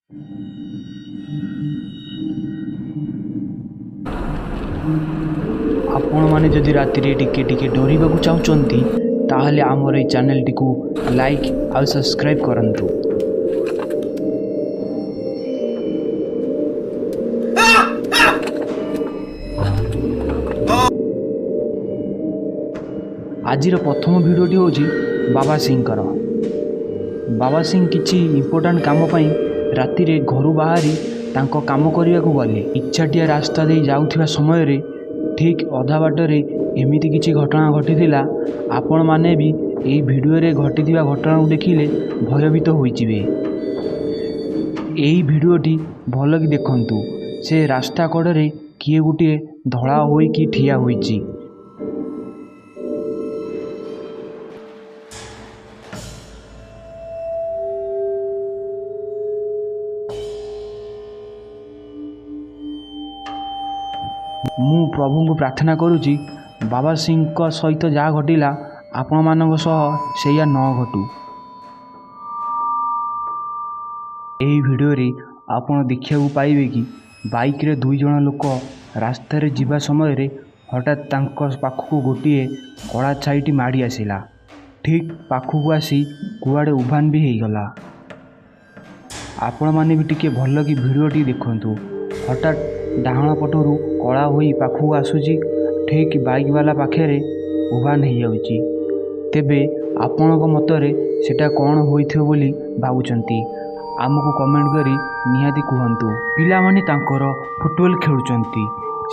आपण माने जदि राति टिके डरिबाकू चाहुचंती ताहले आमर ए चैनल टिकू लाइक और सब्सक्राइब करंतु। आजिर प्रथम भिडियोटी होची बाबा सिंह। बाबा सिंह किछि इम्पोर्टाट काम पई राति रे घरु बाहरी तांको काम करने को गले। इच्छाटिया रास्ता दे जाउथिबा समय रे ठीक अधा बाटरे एमिति किछि घटना घटिथिला। आपण माने भी एई भिडियो रे घटिथिबा घटना को देखिले भयभीत होइजिबे। एई भिडियोटी भल कि देखंतु। से रास्ता कड़े किए गुटे धड़ा होई कि ठिया होइछि। मु प्रभु को प्रार्थना करुची बाबा सिंह सहित जहाँ घटिला आपण मानक सह सेया न घटू। एही भिडियो रे आपण देखिया पाइबे कि बाइक रे दुई जण लोक रास्ता रे जीवा समय रे हठात तांको पाखु गोटे कड़ा छाईटी माड़ी आसिला। ठीक पाखु आसी कुआडे उभान भी हो गला। आपण माने भी टिके भल कि भिडियोटी देखंतु। हठात डाहण पटरू कला होई पाखु आसुची। ठीक बाइक वाला पाखे उभान हो जाउची। तेबे आपणक मतरे सेटा कौन होइथिबो बोली भाबुचंती आमको कमेंट करी निहाती कहंतु। पिला माने तांकर फुटबॉल खेलुचंती।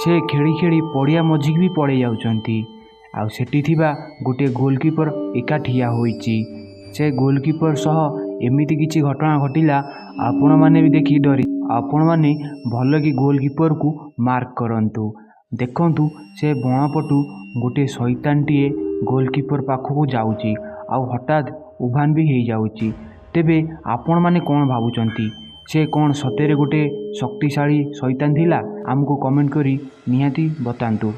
से खेली खेली पड़िया मझिक भी पड़े जाउचंती। आ सेठी थिबा गोटे गोलकीपर एका ठिया होइची। से गोलकीपर सह एमिति किछि घटना घटिला आपण माने भी देखि डरी आपण माने भल कि गोलकीपर को मार्क करंतु। देखंतु से बणपटू गोटे शैतानटीए गोलकीपर पाखक जाउची आउ हठात उभान भी हो जाउची। तेबे आपण माने कौन भाबुचंती से कौन सतेरे गोटे शक्तिशाली शैतान थिला? आमको कमेंट करी निहाती बतांतु।